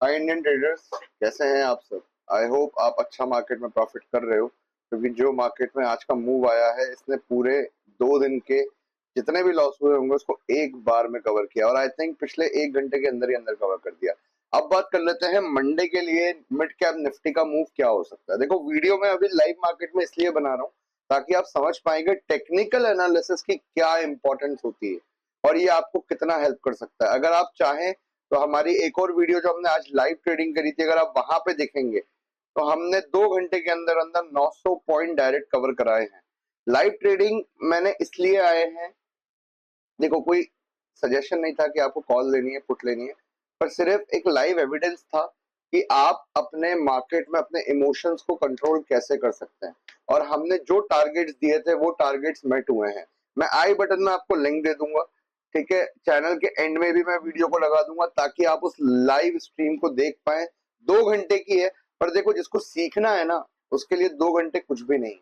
हाय Indian traders, कैसे हैं आप सब। आई होप आप अच्छा मार्केट में प्रॉफिट कर रहे हो, क्योंकि जो मार्केट में आज का मूव आया है इसने पूरे 2 दिन के जितने भी लॉस हुए होंगे उसको एक बार में कवर किया, और आई थिंक पिछले 1 घंटे के अंदर ही अंदर कवर कर दिया। अब बात कर लेते हैं मंडे के लिए मिड कैप निफ्टी का मूव क्या हो सकता है। देखो, वीडियो में अभी लाइव मार्केट में इसलिए बना रहा हूँ ताकि आप समझ पाएंगे टेक्निकल एनालिसिस की क्या इंपॉर्टेंस होती है और ये आपको कितना हेल्प कर सकता है। अगर आप चाहें तो हमारी एक और वीडियो जो हमने आज लाइव ट्रेडिंग करी थी, अगर आप वहां पे देखेंगे तो हमने 2 घंटे के अंदर अंदर 900 पॉइंट डायरेक्ट कवर कराए हैं। लाइव ट्रेडिंग मैंने इसलिए आए हैं, देखो कोई सजेशन नहीं था कि आपको कॉल लेनी है पुट लेनी है, पर सिर्फ एक लाइव एविडेंस था कि आप अपने मार्केट में अपने इमोशंस को कंट्रोल कैसे कर सकते हैं। और हमने जो टारगेट्स दिए थे वो टारगेट्स मेट हुए हैं। मैं आई बटन में आपको लिंक दे दूंगा, ठीक है। चैनल के एंड में भी मैं वीडियो को लगा दूंगा ताकि आप उस लाइव स्ट्रीम को देख पाए। 2 घंटे की है, पर देखो जिसको सीखना है ना उसके लिए 2 घंटे कुछ भी नहीं,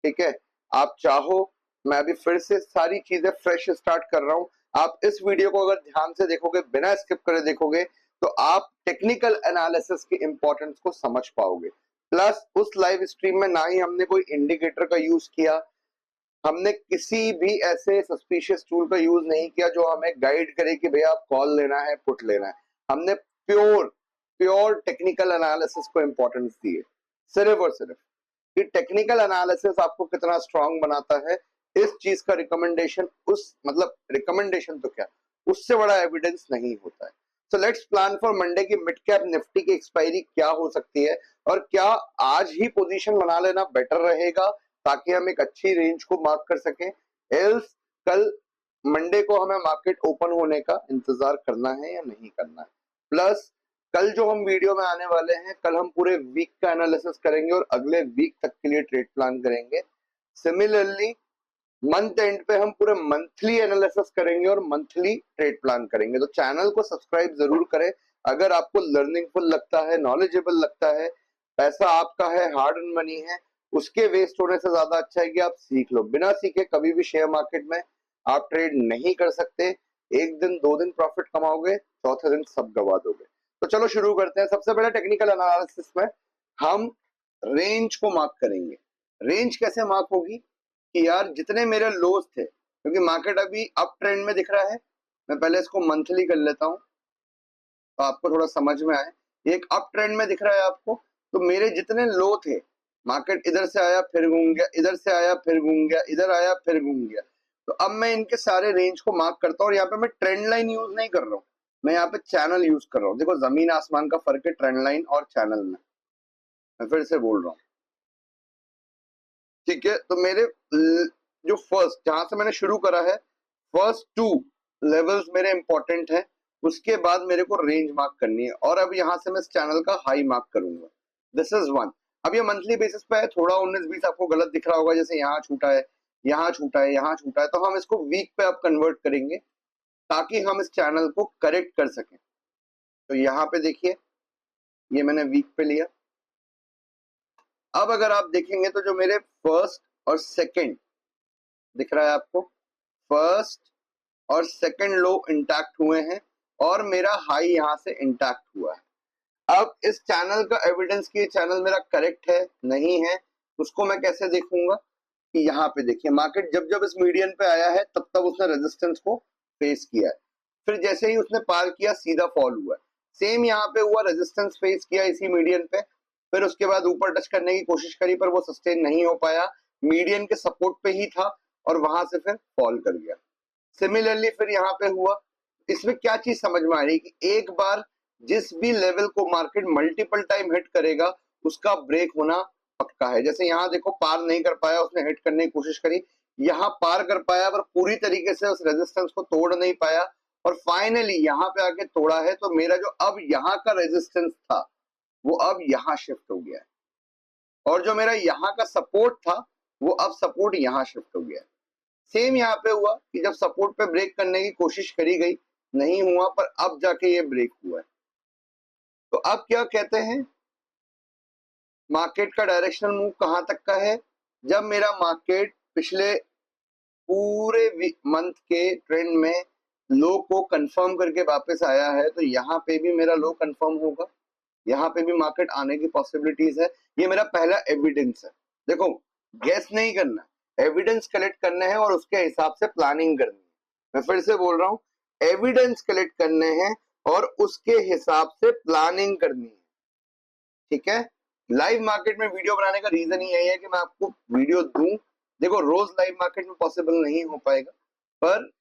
ठीक है। आप चाहो, मैं अभी फिर से सारी चीजें फ्रेश स्टार्ट कर रहा हूं। आप इस वीडियो को अगर ध्यान से देखोगे, बिना स्किप करे देखोगे, तो आप टेक्निकल एनालिसिस की इंपॉर्टेंस को समझ पाओगे। प्लस उस लाइव स्ट्रीम में ना ही हमने कोई इंडिकेटर का यूज किया, हमने किसी भी ऐसे सस्पिशियस टूल का यूज नहीं किया जो हमें गाइड करे कि भैया आप कॉल लेना है पुट लेना है। हमने प्योर प्योर टेक्निकल एनालिसिस को इंपॉर्टेंस दी है, सिर्फ और सिर्फ। कि टेक्निकल एनालिसिस आपको कितना स्ट्रांग बनाता है, इस चीज का रिकमेंडेशन, उस मतलब रिकमेंडेशन तो क्या, उससे बड़ा एविडेंस नहीं होता है। So let's plan for Monday की मिड कैप निफ्टी की एक्सपायरी क्या हो सकती है, और क्या आज ही पोजीशन बना लेना बेटर रहेगा ताकि हम एक अच्छी रेंज को मार्क कर सकें। एल्स कल मंडे को हमें मार्केट ओपन होने का इंतजार करना है या नहीं करना है। प्लस कल जो हम वीडियो में आने वाले हैं, कल हम पूरे वीक का एनालिसिस करेंगे और अगले वीक तक के लिए ट्रेड प्लान करेंगे। सिमिलरली मंथ एंड पे हम पूरे मंथली एनालिसिस करेंगे और मंथली ट्रेड प्लान करेंगे। तो चैनल को सब्सक्राइब जरूर करें अगर आपको लर्निंगफुल लगता है, नॉलेजेबल लगता है। पैसा आपका है, हार्ड अर्न मनी है, उसके वेस्ट होने से ज्यादा अच्छा है कि आप सीख लो। बिना सीखे कभी भी शेयर मार्केट में आप ट्रेड नहीं कर सकते। एक दिन 2 दिन प्रॉफिट कमाओगे, चौथे दिन सब गवा दोगे। तो चलो शुरू करते हैं। सबसे पहले टेक्निकल एनालिसिस में हम रेंज को मार्क करेंगे। रेंज कैसे मार्क होगी कि यार जितने मेरे लोज थे, क्योंकि मार्केट अभी अप ट्रेंड में दिख रहा है, मैं पहले इसको मंथली कर लेता हूं तो आपको थोड़ा समझ में आए। एक अप ट्रेंड में दिख रहा है आपको, तो मेरे जितने लो थे, मार्केट इधर से आया फिर घूम गया, इधर से आया फिर घूम गया, इधर आया फिर घूम गया, तो अब मैं इनके सारे रेंज को मार्क करता हूँ। और यहाँ पे मैं ट्रेंड लाइन यूज नहीं कर रहा हूँ, मैं यहाँ पे चैनल यूज कर रहा हूँ। देखो जमीन आसमान का फर्क है ट्रेंड लाइन और चैनल में, मैं फिर से बोल रहा हूँ, ठीक है। तो मेरे जो फर्स्ट, जहां से मैंने शुरू करा है, फर्स्ट 2 लेवल्स मेरे इंपॉर्टेंट हैं। उसके बाद मेरे को रेंज मार्क करनी है, और अब यहां से मैं इस चैनल का हाई मार्क करूंगा। This is one. अब ये मंथली बेसिस पे है, थोड़ा 19-20 आपको गलत दिख रहा होगा, जैसे यहाँ छूटा है, यहाँ छूटा है, यहाँ छूटा है, तो हम इसको वीक पे अब कन्वर्ट करेंगे ताकि हम इस चैनल को करेक्ट कर सकें। तो यहाँ पे देखिए, ये मैंने वीक पे लिया। अब अगर आप देखेंगे तो जो मेरे फर्स्ट और सेकंड दिख रहा है आपको, फर्स्ट और सेकंड लो इंटैक्ट हुए हैं और मेरा हाई यहां से इंटैक्ट हुआ है। अब इस चैनल का एविडेंस कि चैनल मेरा करेक्ट है नहीं है, उसको मैं कैसे देखूंगा कि यहाँ पे देखिए, मार्केट जब जब इस मीडियन पे आया है तब तब उसने रेजिस्टेंस को फेस किया है, फिर जैसे ही उसने पार किया सीधा फॉल हुआ है। सेम यहाँ पे हुआ, रेजिस्टेंस फेस किया इसी मीडियन पे, फिर उसके बाद ऊपर टच करने की कोशिश करी पर वो सस्टेन नहीं हो पाया, मीडियन के सपोर्ट पे ही था और वहां से फिर फॉल कर गया। सिमिलरली फिर यहाँ पे हुआ। इसमें क्या चीज समझ में आ रही है कि एक बार जिस भी लेवल को मार्केट मल्टीपल टाइम हिट करेगा उसका ब्रेक होना पक्का है। जैसे यहाँ देखो, पार नहीं कर पाया, उसने हिट करने की कोशिश करी, यहाँ पार कर पाया पर पूरी तरीके से उस रेजिस्टेंस को तोड़ नहीं पाया, और फाइनली यहाँ पे आके तोड़ा है। तो मेरा जो अब यहाँ का रेजिस्टेंस था वो अब यहाँ शिफ्ट हो गया है, और जो मेरा यहाँ का सपोर्ट था वो अब सपोर्ट यहाँ शिफ्ट हो गया है। सेम यहाँ पे हुआ कि जब सपोर्ट पे ब्रेक करने की कोशिश करी गई, नहीं हुआ, पर अब जाके ये ब्रेक हुआ है। तो अब क्या कहते हैं, मार्केट का डायरेक्शनल मूव कहां तक का है, जब मेरा मार्केट पिछले पूरे मंथ के ट्रेंड में लो को कंफर्म करके वापस आया है, तो यहाँ पे भी मेरा लो कंफर्म होगा, यहाँ पे भी मार्केट आने की पॉसिबिलिटीज है। ये मेरा पहला एविडेंस है। देखो, गेस नहीं करना, एविडेंस कलेक्ट करने हैं और उसके हिसाब से प्लानिंग करनी है। मैं फिर से बोल रहा हूँ, एविडेंस कलेक्ट करने हैं और उसके हिसाब से प्लानिंग करनी है, ठीक है। लाइव मार्केट में वीडियो बनाने का रीजन ही यही है कि मैं आपको वीडियो दूं। देखो, रोज लाइव मार्केट में पॉसिबल नहीं हो पाएगा, पर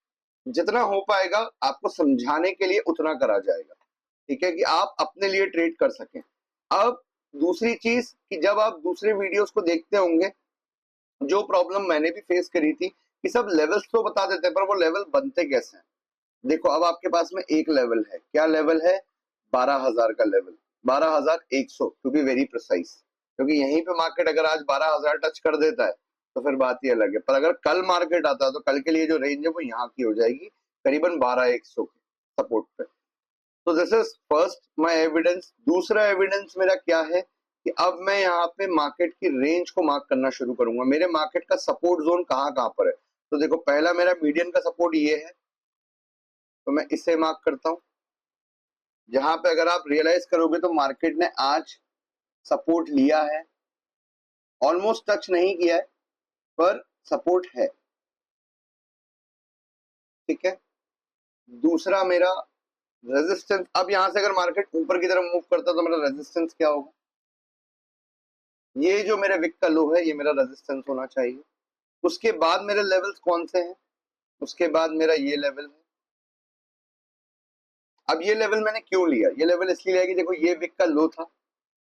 जितना हो पाएगा आपको समझाने के लिए उतना करा जाएगा, ठीक है, कि आप अपने लिए ट्रेड कर सकें। अब दूसरी चीज कि जब आप दूसरे वीडियोस को देखते होंगे, जो प्रॉब्लम मैंने भी फेस करी थी कि सब लेवल्स तो बता देते हैं पर वो लेवल बनते कैसे हैं। देखो, अब आपके पास में एक लेवल है, क्या लेवल है? 12,000 का level, 12,100 to be very precise, क्योंकि यहीं पे मार्केट अगर आज 12,000 टच कर देता है तो फिर बात ही अलग है। पर अगर कल मार्केट आता है तो कल के लिए जो रेंज है वो यहाँ की हो जाएगी, करीबन 12,100 के सपोर्ट पे। तो this is first my evidence. दूसरा एविडेंस मेरा क्या है कि अब मैं यहाँ पे मार्केट की रेंज को मार्क करना शुरू करूंगा। मेरे मार्केट का सपोर्ट जोन कहाँ कहाँ पर है? तो देखो, पहला मेरा मीडियन का सपोर्ट ये है, तो मैं इसे मार्क करता हूं। जहां पे अगर आप रियलाइज करोगे तो मार्केट ने आज सपोर्ट लिया है, ऑलमोस्ट टच नहीं किया है पर सपोर्ट है, ठीक है। दूसरा मेरा रेजिस्टेंस, अब यहां से अगर मार्केट ऊपर की तरफ मूव करता तो मेरा रेजिस्टेंस क्या होगा? ये जो मेरे विक का लो है ये मेरा रेजिस्टेंस होना चाहिए। उसके बाद मेरे लेवल्स कौन से हैं? उसके बाद मेरा ये लेवल है। अब ये लेवल मैंने क्यों लिया? ये लेवल इसलिए लिया कि देखो, ये विक का लो था,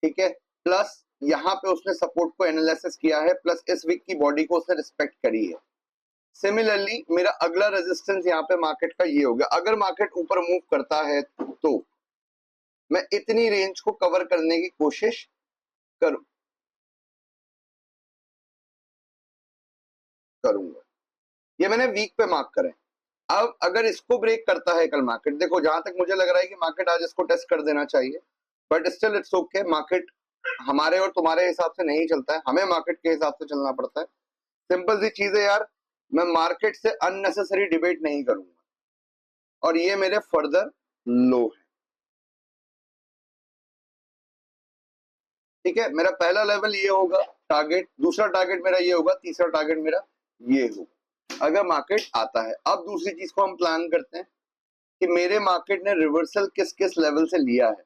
ठीक है, प्लस यहाँ पे उसने सपोर्ट को एनालिसिस किया है, प्लस इस विक की बॉडी को उसने रिस्पेक्ट करी है। सिमिलरली मेरा अगला रेजिस्टेंस यहाँ पे मार्केट का ये होगा। अगर मार्केट ऊपर मूव करता है तो मैं इतनी रेंज को कवर करने की कोशिश करूंगा। ये मैंने वीक पे मार्क करें। अब अगर इसको ब्रेक करता है कल मार्केट, देखो जहां तक मुझे लग रहा है कि मार्केट आज इसको टेस्ट कर देना चाहिए, but still it's okay. Market हमारे और तुम्हारे हिसाब से नहीं चलता है, हमें मार्केट के हिसाब से चलना पड़ता है। सिंपल सी चीज है यार, मैं मार्केट से अननेसेसरी डिबेट नहीं करूंगा। और ये मेरे फर्दर लो है, ठीक है। मेरा पहला लेवल ये होगा टारगेट, दूसरा टारगेट मेरा ये होगा, तीसरा टारगेट मेरा ये होगा अगर मार्केट आता है। अब दूसरी चीज को हम प्लान करते हैं कि मेरे मार्केट ने रिवर्सल किस किस लेवल से लिया है।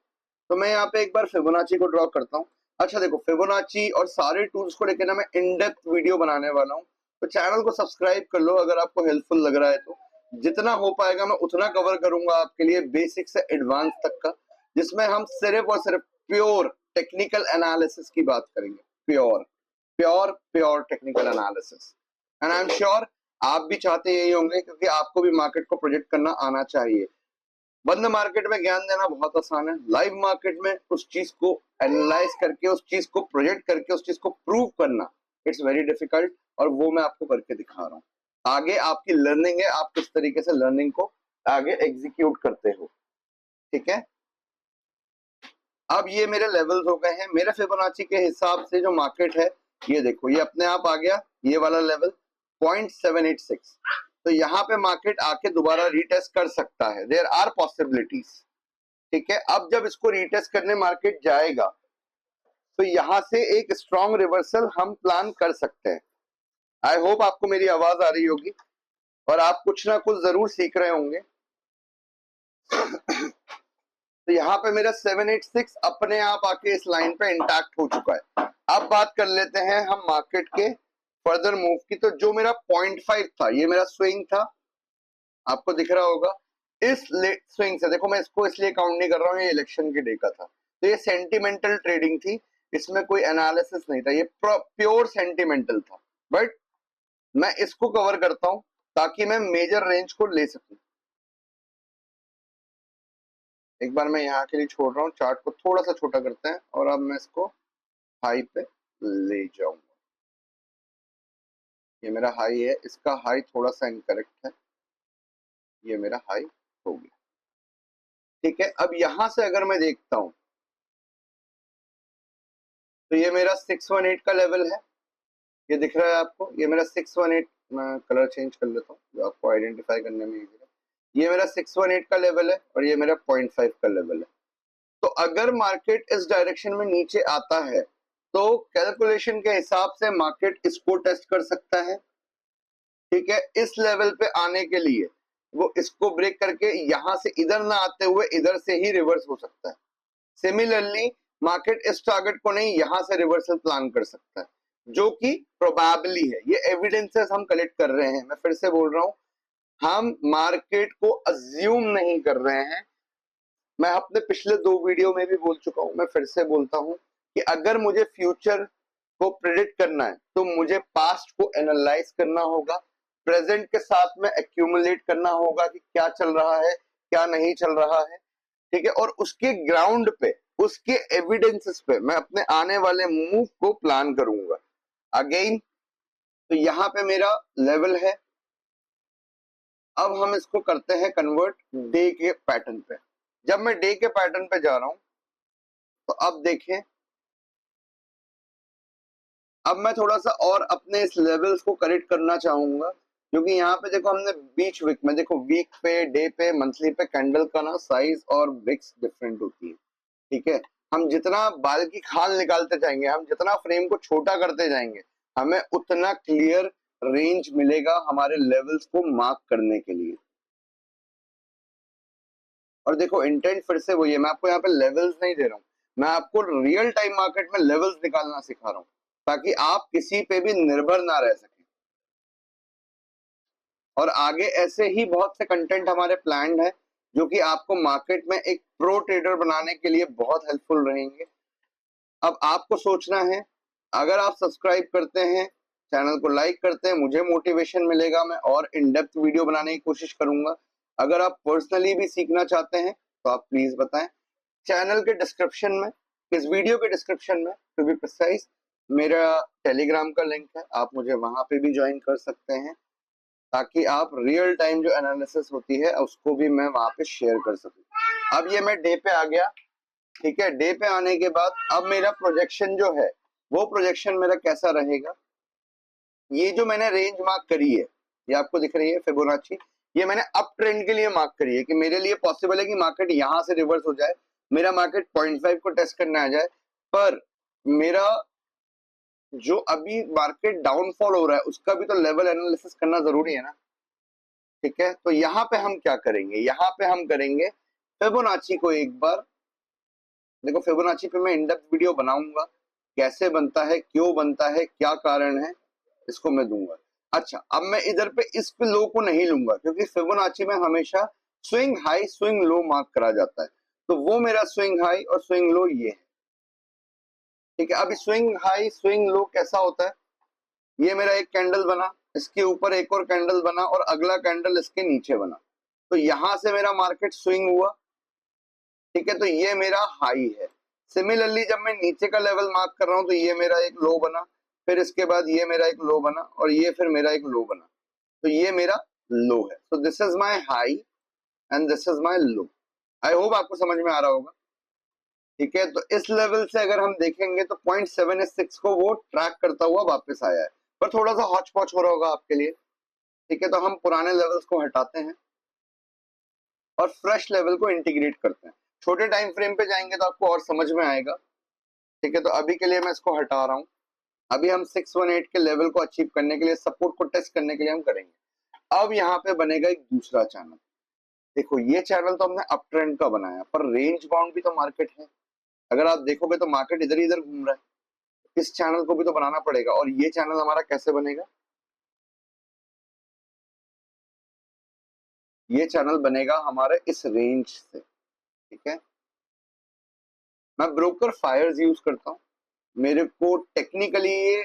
तो मैं यहाँ पे एक बार फिबोनाची को ड्रॉ करता हूँ। अच्छा देखो, फिबोनाची और सारे टूल्स को लेकर ना मैं इन डेप्थ वीडियो बनाने वाला हूँ, तो चैनल को सब्सक्राइब कर लो अगर आपको हेल्पफुल लग रहा है तो। जितना हो पाएगा मैं उतना कवर करूंगा आपके लिए, बेसिक से एडवांस तक का, जिसमें हम सिर्फ और सिर्फ प्योर टेक्निकल एनालिसिस की बात करेंगे। Pure pure pure technical analysis. And I am sure आप भी चाहते यही होंगे, क्योंकि आपको भी मार्केट को प्रोजेक्ट करना आना चाहिए। बंद मार्केट में ज्ञान देना बहुत आसान है, लाइव मार्केट में उस चीज को एनालाइज करके, उस चीज को प्रोजेक्ट करके, उस चीज को प्रूव करना, इट्स वेरी डिफिकल्ट। और वो मैं आपको करके दिखा रहा हूँ। आगे आपकी लर्निंग है, आप किस तरीके से लर्निंग को आगे एग्जीक्यूट करते हो, ठीक है। अब ये मेरे लेवल्स हो गए हैं। मेरे फिबोनाची के हिसाब से जो मार्केट है, ये देखो, ये अपने आप आ गया, ये वाला लेवल 0.786। तो यहाँ पे मार्केट आके दोबारा रीटेस्ट कर सकता है, देयर आर पॉसिबिलिटीज, ठीक है। अब जब इसको रीटेस्ट करने मार्केट जाएगा तो यहाँ से एक स्ट्रॉन्ग रिवर्सल हम प्लान कर सकते हैं। आई होप आपको मेरी आवाज आ रही होगी और आप कुछ ना कुछ जरूर सीख रहे होंगे। तो यहाँ पे मेरा 786 अपने आप आके इस लाइन पे इंटैक्ट हो चुका है। अब बात कर लेते हैं हम मार्केट के फर्दर मूव की। तो जो मेरा 0.5 था, ये मेरा स्विंग था, आपको दिख रहा होगा। इस स्विंग से देखो, मैं इसको इसलिए काउंट नहीं कर रहा हूँ, ये इलेक्शन के डे का था, तो ये सेंटिमेंटल ट्रेडिंग थी, इसमें कोई एनालिसिस नहीं था, ये प्योर सेंटिमेंटल था। बट मैं इसको कवर करता हूं ताकि मैं मेजर रेंज को ले सकूं। एक बार मैं यहाँ के लिए छोड़ रहा हूँ, चार्ट को थोड़ा सा छोटा करते हैं और अब मैं इसको हाई पे ले जाऊंगा। ये मेरा हाई है, इसका हाई थोड़ा सा इनकरेक्ट है, ये मेरा हाई हो गया, ठीक है। अब यहां से अगर मैं देखता हूं तो ये मेरा 618 का लेवल है, ये दिख रहा है आपको, ये मेरा 618। मैं कलर चेंज कर लेता हूँ जो आपको आइडेंटिफाई करने में इजी है। ये मेरा 618 का लेवल है और ये मेरा 0.5 का लेवल है। तो अगर मार्केट इस डायरेक्शन में नीचे आता है तो कैलकुलेशन के हिसाब से मार्केट इसको टेस्ट कर सकता है, ठीक है। इस लेवल पे आने के लिए वो इसको ब्रेक करके यहां से इधर ना आते हुए इधर से ही रिवर्स हो सकता है। सिमिलरली मार्केट इस टारगेट को नहीं यहां से रिवर्सल प्लान कर सकता है, जो कि प्रोबेबली है। ये एविडेंसेस हम कलेक्ट कर रहे हैं। मैं फिर से बोल रहा हूं, हम मार्केट को अज्यूम नहीं कर रहे हैं। मैं अपने पिछले 2 वीडियो में भी बोल चुका हूं, मैं फिर से बोलता हूं कि अगर मुझे फ्यूचर को प्रेडिक्ट करना है तो मुझे पास्ट को एनालाइज करना होगा, प्रेजेंट के साथ में एक्यूमुलेट करना होगा कि क्या चल रहा है क्या नहीं चल रहा है, ठीक है। और उसके ग्राउंड पे, उसके एविडेंसेस पे मैं अपने आने वाले मूव को प्लान करूंगा। अगेन तो यहाँ पे मेरा लेवल है। अब हम इसको करते हैं कन्वर्ट डे के पैटर्न पे। जब मैं डे के पैटर्न पे जा रहा हूं तो अब देखें, अब मैं थोड़ा सा और अपने इस लेवल्स को करेक्ट करना चाहूंगा, क्योंकि यहाँ पे देखो हमने बीच वीक में, देखो वीक पे, डे पे, मंथली पे कैंडल का ना साइज और विक्स डिफरेंट होती है, ठीक है। हम जितना बाल की खाल निकालते जाएंगे, हम जितना फ्रेम को छोटा करते जाएंगे, हमें उतना क्लियर रेंज मिलेगा हमारे लेवल्स को मार्क करने के लिए। और देखो इंटेंट फिर से वही है, मैं आपको यहाँ पे लेवल्स नहीं दे रहा हूँ, मैं आपको रियल टाइम मार्केट में लेवल्स निकालना सिखा रहा हूँ ताकि आप किसी पे भी निर्भर ना रह सके। और आगे ऐसे ही बहुत से कंटेंट हमारे प्लान्ड है जो कि आपको मार्केट में एक प्रो ट्रेडर बनाने के लिए बहुत हेल्पफुल रहेंगे। अब आपको सोचना है, अगर आप सब्सक्राइब करते हैं, चैनल को लाइक करते हैं, मुझे मोटिवेशन मिलेगा, मैं और इन डेप्थ वीडियो बनाने की कोशिश करूंगा। अगर आप पर्सनली भी सीखना चाहते हैं तो आप प्लीज बताएं। चैनल के डिस्क्रिप्शन में, इस वीडियो के डिस्क्रिप्शन में टू बी प्रिसाइज, मेरा टेलीग्राम का लिंक है, आप मुझे वहां पे भी ज्वाइन कर सकते हैं ताकि आप रियल टाइम जो एनालिसिस होती है उसको भी मैं वहां पे शेयर कर सकूं। अब ये मैं डे पे आ गया, ठीक है। डे पे आने के बाद अब मेरा प्रोजेक्शन जो है वो प्रोजेक्शन मेरा कैसा रहेगा, ये जो मैंने रेंज मार्क करी है, ये आपको दिख रही है फिबोनाची, ये मैंने अप ट्रेंड के लिए मार्क करी है कि मेरे लिए पॉसिबल है कि मार्केट यहां से रिवर्स हो जाए, मेरा मार्केट 0.5 को टेस्ट करने आ जाए, पर मेरा जो अभी मार्केट डाउनफॉल हो रहा है उसका भी तो लेवल एनालिसिस करना जरूरी है ना, ठीक है। तो यहाँ पे हम क्या करेंगे, यहाँ पे हम करेंगे फिबोनाची को एक बार देखो। फिबोनाची पे मैं इन डेप्थ वीडियो बनाऊंगा, कैसे बनता है, क्यों बनता है, क्या कारण है, इसको मैं दूंगा। अच्छा, अब मैं इधर पे इस पे लो को नहीं लूंगा क्योंकि फिबोनाची में हमेशा swing high swing low mark करा जाता है, तो वो मेरा स्विंग हाई और स्विंग लो ये है, ठीक है। अब स्विंग हाई स्विंग लो कैसा होता है, ये मेरा एक कैंडल बना, इसके ऊपर एक और कैंडल बना और अगला कैंडल इसके नीचे बना, तो यहां से मेरा मार्केट स्विंग हुआ, ठीक है। तो ये मेरा हाई है। सिमिलरली जब मैं नीचे का लेवल मार्क कर रहा हूं तो ये मेरा एक लो बना, फिर इसके बाद ये मेरा एक लो बना और ये फिर मेरा एक लो बना, तो ये मेरा लो है। तो this is my high and this is my low. I hope आपको समझ में आ रहा होगा, ठीक है। तो इस लेवल से अगर हम देखेंगे तो 0.76 को वो ट्रैक करता हुआ वापस आया है, पर थोड़ा सा हॉच पॉच हो रहा होगा आपके लिए, ठीक है। तो हम पुराने लेवल्स को हटाते हैं और फ्रेश लेवल को इंटीग्रेट करते हैं। छोटे टाइम फ्रेम पे जाएंगे तो आपको और समझ में आएगा, ठीक है। तो अभी के लिए मैं इसको हटा रहा हूं। अभी हम 618 के लेवल को अचीव करने के लिए, सपोर्ट को टेस्ट करने के लिए हम करेंगे। अब यहाँ पे बनेगा एक दूसरा चैनल। देखो ये चैनल तो हमने अप ट्रेंड का बनाया, पर रेंज बाउंड भी तो मार्केट है। अगर आप देखोगे तो मार्केट इधर इधर घूम रहा है, इस चैनल को भी तो बनाना पड़ेगा। और ये चैनल हमारा कैसे बनेगा, ये चैनल बनेगा हमारे इस रेंज से, ठीक है। मैं ब्रोकर फायर्स यूज करता हूँ, मेरे को टेक्निकली ये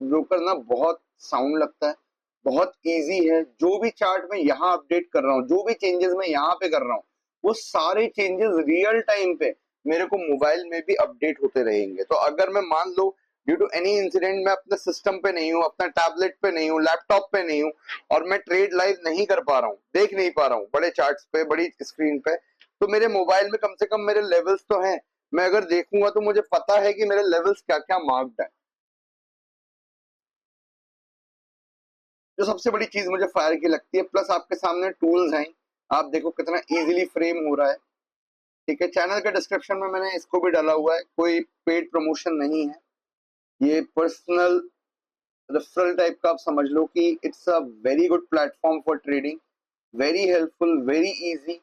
ब्रोकर ना बहुत साउंड लगता है, बहुत इजी है। जो भी चार्ट में यहाँ अपडेट कर रहा हूँ, जो भी चेंजेस मैं यहाँ पे कर रहा हूँ, वो सारे चेंजेस रियल टाइम पे मेरे को मोबाइल में भी अपडेट होते रहेंगे। तो अगर मैं मान लो ड्यू टू एनी इंसिडेंट मैं अपने सिस्टम पे नहीं हूँ, अपना टैबलेट पे नहीं हूँ, लैपटॉप पे नहीं हूँ और मैं ट्रेड लाइव नहीं कर पा रहा हूँ, देख नहीं पा रहा हूँ बड़े चार्ट्स पे, बड़ी स्क्रीन पे, तो मेरे मोबाइल में कम से कम मेरे लेवल्स तो हैं। मैं अगर देखूंगा तो मुझे पता है कि मेरे लेवल्स क्या क्या मार्क्ड है। जो सबसे बड़ी चीज मुझे फायर की लगती है, प्लस आपके सामने टूल्स हैं, आप देखो कितना इजीली फ्रेम हो रहा है। ठीक है, चैनल के डिस्क्रिप्शन में मैंने इसको भी डाला हुआ है, कोई पेड प्रमोशन नहीं है, ये पर्सनल रेफरल टाइप का आप समझ लो कि it's a very good platform for trading, very helpful, very easy.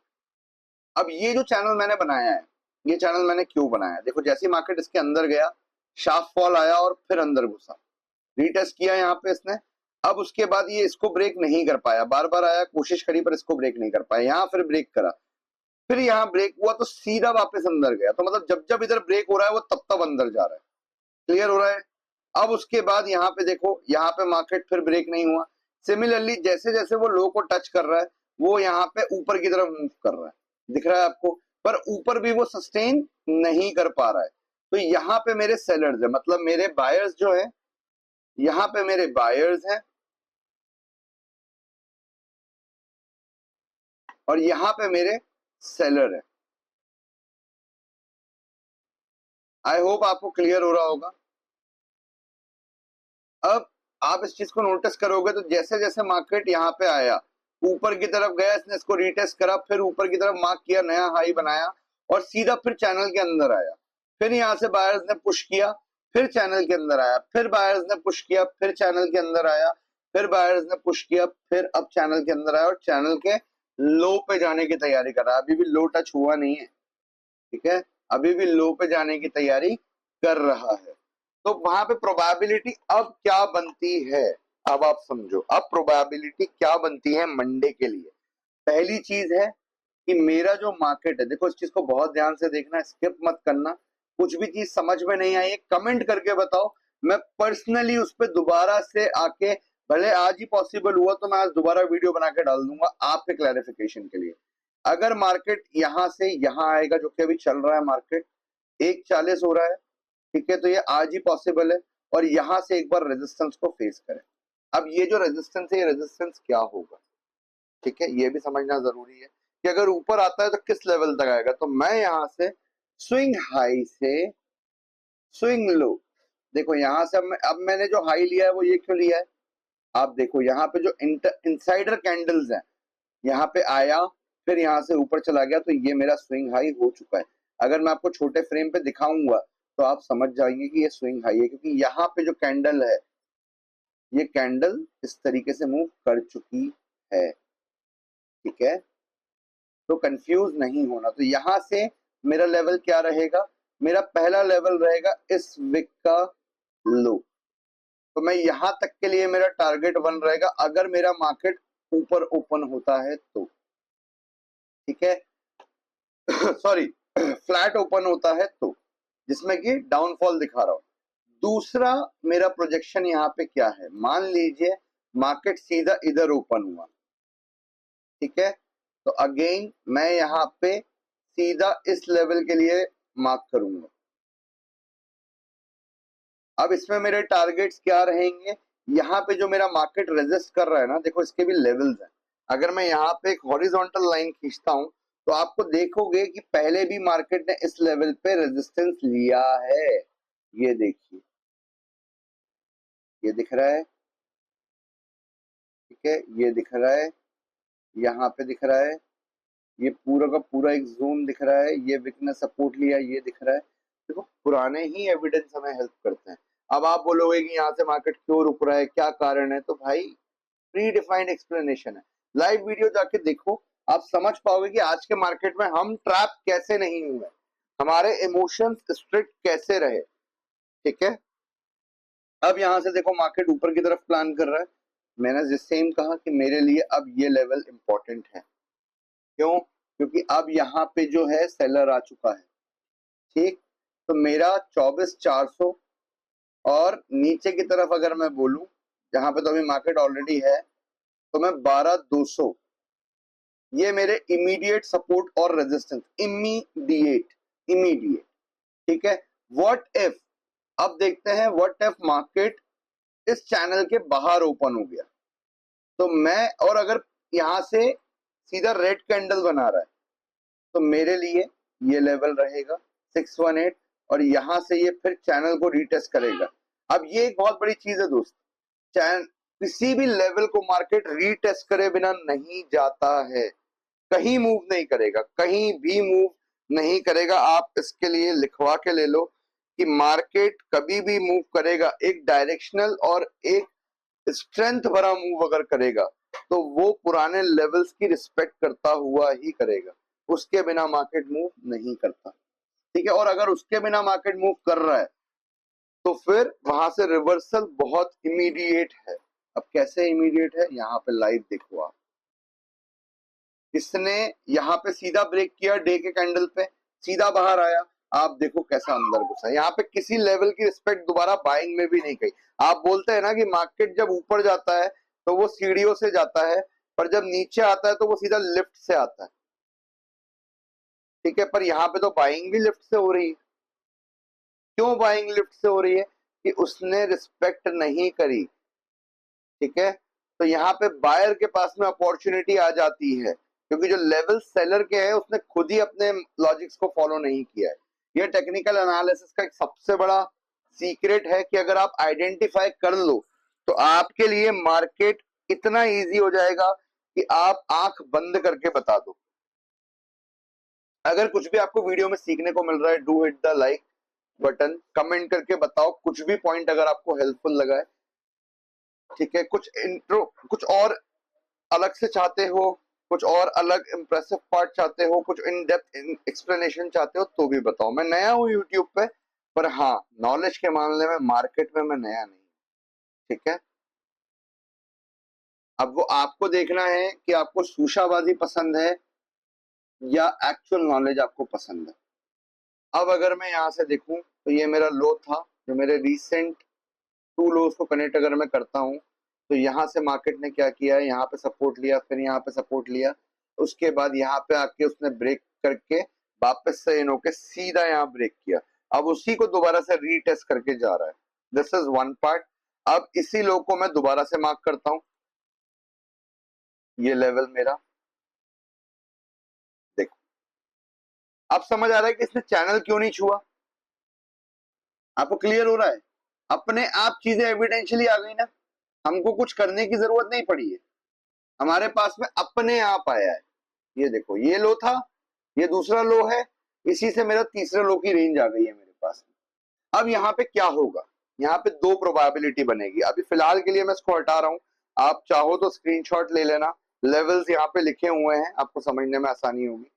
अब ये जो चैनल मैंने बनाया है, ये चैनल मैंने क्यों बनाया है, देखो जैसे मार्केट इसके अंदर गया, शार्प फॉल आया और फिर अंदर घुसा, रीटेस्ट किया यहाँ पे इसने, अब उसके बाद ये इसको ब्रेक नहीं कर पाया, बार बार आया, कोशिश करी पर इसको ब्रेक नहीं कर पाया, यहाँ फिर ब्रेक करा, फिर यहाँ ब्रेक हुआ तो सीधा वापस अंदर गया। तो मतलब जब जब इधर ब्रेक हो रहा है वो तब तब अंदर जा रहा है। क्लियर हो रहा है? अब उसके बाद यहाँ पे देखो, यहाँ पे मार्केट फिर ब्रेक नहीं हुआ, सिमिलरली जैसे जैसे वो लो को टच कर रहा है वो यहाँ पे ऊपर की तरफ मूव कर रहा है, दिख रहा है आपको, पर ऊपर भी वो सस्टेन नहीं कर पा रहा है। तो यहाँ पे मेरे सेलर्स है, मतलब मेरे बायर्स जो है, यहाँ पे मेरे बायर्स हैं और यहाँ पे मेरे सेलर है। आई होप आपको क्लियर हो रहा होगा। अब आप इस चीज को नोटिस करोगे तो जैसे जैसे मार्केट यहाँ पे आया, ऊपर की तरफ गया, इसने इसको रीटेस्ट करा, फिर ऊपर की तरफ मार्क किया, नया हाई बनाया और सीधा फिर चैनल के अंदर आया, फिर यहाँ से बायर्स ने पुश किया, फिर चैनल के अंदर आया, फिर बायर्स ने पुश किया, फिर चैनल के अंदर आया, फिर बायर्स ने पुश किया, फिर अब चैनल के अंदर आया और चैनल के लो पे जाने की तैयारी कर रहा है। अभी भी लो टच हुआ नहीं है, ठीक है, अभी भी लो पे जाने की तैयारी कर रहा है। तो वहां पे प्रोबेबिलिटी अब क्या बनती है, अब आप समझो, अब प्रोबेबिलिटी क्या बनती है मंडे के लिए। पहली चीज है कि मेरा जो मार्केट है, देखो इस चीज को बहुत ध्यान से देखना, स्किप मत करना, कुछ भी चीज समझ में नहीं आई है कमेंट करके बताओ, मैं पर्सनली उस पर दोबारा से आके, भले आज ही पॉसिबल हुआ तो मैं आज दोबारा वीडियो बना के डाल दूंगा आपके क्लैरिफिकेशन के लिए। अगर मार्केट यहां से यहां आएगा, जो कि अभी चल रहा है, मार्केट 140 हो रहा है, ठीक है, तो ये आज ही पॉसिबल है, और यहां से एक बार रेजिस्टेंस को फेस करें। अब ये जो रेजिस्टेंस है, ये रेजिस्टेंस क्या होगा, ठीक है, ये भी समझना जरूरी है कि अगर ऊपर आता है तो किस लेवल तक आएगा। तो मैं यहां से स्विंग हाई से स्विंग लो, देखो यहां से अब मैंने जो हाई लिया है वो ये क्यों लिया है, आप देखो यहाँ पे जो इनसाइडर कैंडल्स हैं, यहाँ पे आया, फिर यहाँ से ऊपर चला गया, तो ये मेरा स्विंग हाई हो चुका है। अगर मैं आपको छोटे फ्रेम पे दिखाऊंगा तो आप समझ जाएंगे कि ये स्विंग हाई है, क्योंकि यहाँ पे जो कैंडल है, ये कैंडल इस तरीके से मूव कर चुकी है, ठीक है, तो कंफ्यूज नहीं होना। तो यहाँ से मेरा लेवल क्या रहेगा, मेरा पहला लेवल रहेगा इस विक का लो, तो मैं यहां तक के लिए मेरा टारगेट बन रहेगा अगर मेरा मार्केट ऊपर ओपन होता है तो, ठीक है, सॉरी फ्लैट ओपन होता है तो, जिसमें कि डाउनफॉल दिखा रहा हूं। दूसरा मेरा प्रोजेक्शन यहाँ पे क्या है, मान लीजिए मार्केट सीधा इधर ओपन हुआ, ठीक है, तो अगेन मैं यहाँ पे सीधा इस लेवल के लिए मार्क करूंगा। अब इसमें मेरे टारगेट्स क्या रहेंगे, यहाँ पे जो मेरा मार्केट रेजिस्ट कर रहा है ना, देखो इसके भी लेवल्स हैं, अगर मैं यहाँ पे एक हॉरिजॉन्टल लाइन खींचता हूं तो आपको देखोगे कि पहले भी मार्केट ने इस लेवल पे रेजिस्टेंस लिया है, ये देखिए, ये दिख रहा है, ठीक है, ये दिख रहा है, यहाँ पे दिख रहा है, ये पूरा का पूरा एक जोन दिख रहा है, ये विक ने सपोर्ट लिया, ये दिख रहा है। देखो पुराने ही एविडेंस हमें हेल्प करते हैं। अब आप बोलोगे कि यहाँ से मार्केट क्यों रुक रहा है, क्या कारण है, तो भाई प्री डिफाइंड एक्सप्लेनेशन है, लाइव वीडियो जाके देखो, आप समझ पाओगे कि आज के मार्केट में हम ट्रैप कैसे नहीं हुए, हमारे इमोशंस स्ट्रिक्ट कैसे रहे, ठीक है। अब यहाँ से देखो मार्केट ऊपर की तरफ प्लान कर रहा है, मैंने जिस सेम कहा कि मेरे लिए अब ये लेवल इंपॉर्टेंट है, क्यों, क्योंकि अब यहाँ पे जो है सेलर आ चुका है, ठीक, तो मेरा 24,400 और नीचे की तरफ अगर मैं बोलूं, जहां पे तो अभी मार्केट ऑलरेडी है, तो मैं 12,200, ये मेरे इमीडिएट सपोर्ट और रेजिस्टेंस, इमीडिएट, ठीक है। व्हाट इफ, अब देखते हैं व्हाट इफ मार्केट इस चैनल के बाहर ओपन हो गया, तो मैं, और अगर यहां से सीधा रेड कैंडल बना रहा है, तो मेरे लिए ये लेवल रहेगा 618, और यहां से ये फिर चैनल को रीटेस्ट करेगा। अब ये एक बहुत बड़ी चीज है दोस्त, किसी भी लेवल को मार्केट रीटेस्ट करे बिना नहीं जाता है, कहीं मूव नहीं करेगा, कहीं भी मूव नहीं करेगा। आप इसके लिए लिखवा के ले लो कि मार्केट कभी भी मूव करेगा एक डायरेक्शनल और एक स्ट्रेंथ भरा मूव अगर करेगा तो वो पुराने लेवल्स की रिस्पेक्ट करता हुआ ही करेगा, उसके बिना मार्केट मूव नहीं करता। ठीक है, और अगर उसके बिना मार्केट मूव कर रहा है तो फिर वहां से रिवर्सल बहुत इमीडिएट है। अब कैसे इमीडिएट है, यहाँ पे लाइव देखो आप। इसने यहाँ पे सीधा ब्रेक किया डे के कैंडल पे, सीधा बाहर आया, आप देखो कैसा अंदर घुसा। यहाँ पे किसी लेवल की रिस्पेक्ट दोबारा बाइंग में भी नहीं गई। आप बोलते हैं ना कि मार्केट जब ऊपर जाता है तो वो सीढ़ियों से जाता है, पर जब नीचे आता है तो वो सीधा लिफ्ट से आता है। ठीक है, पर यहाँ पे तो बाइंग भी लिफ्ट से हो रही है। क्यों बाइंग लिफ्ट से हो रही है? कि उसने रिस्पेक्ट नहीं करी। ठीक है, तो यहाँ पे बायर के पास में अपॉर्चुनिटी आ जाती है, क्योंकि जो लेवल सेलर के हैं उसने खुद ही अपने लॉजिक्स को फॉलो नहीं किया है। ये टेक्निकल एनालिसिस का एक सबसे बड़ा सीक्रेट है कि अगर आप आइडेंटिफाई कर लो तो आपके लिए मार्केट इतना इजी हो जाएगा कि आप आंख बंद करके बता दो। अगर कुछ भी आपको वीडियो में सीखने को मिल रहा है, do hit the like button, comment करके बताओ कुछ भी पॉइंट अगर आपको हेल्पफुल लगा है। ठीक है, कुछ इंट्रो, कुछ और अलग से चाहते हो, कुछ और अलग इंप्रेसिव पार्ट चाहते हो, कुछ इन डेप्थ एक्सप्लेनेशन चाहते हो तो भी बताओ। मैं नया हूँ यूट्यूब पे, पर हाँ नॉलेज के मामले में मार्केट में मैं नया नहीं। ठीक है, अब वो आपको देखना है कि आपको शूशाबाजी पसंद है या एक्चुअल नॉलेज आपको पसंद है। अब अगर मैं यहाँ से देखूं तो ये मेरा लो था, जो मेरे रिसेंट टू लोज को कनेक्ट अगर मैं करता हूँ तो यहाँ से मार्केट ने क्या किया है, यहाँ पे सपोर्ट लिया, फिर यहाँ पे सपोर्ट लिया, उसके बाद यहाँ पे आके उसने ब्रेक करके वापस से इन होके सीधा यहाँ ब्रेक किया। अब उसी को दोबारा से रीटेस्ट करके जा रहा है। This is one part. अब इसी लो को मैं दोबारा से मार्क करता हूँ, ये लेवल मेरा देखो। अब समझ आ रहा है कि इसने चैनल क्यों नहीं छुआ? आपको क्लियर हो रहा है? अपने आप चीजें एविडेंशियली आ गई ना, हमको कुछ करने की जरूरत नहीं पड़ी है, हमारे पास में अपने आप आया है। ये देखो, ये लो था, ये दूसरा लो है, इसी से मेरा तीसरे लो की रेंज आ गई है मेरे पास में। अब यहाँ पे क्या होगा, यहाँ पे दो प्रोबेबिलिटी बनेगी। अभी फिलहाल के लिए मैं इसको हटा रहा हूं, आप चाहो तो स्क्रीनशॉट ले लेना, लेवल्स यहाँ पे लिखे हुए हैं, आपको समझने में आसानी होगी।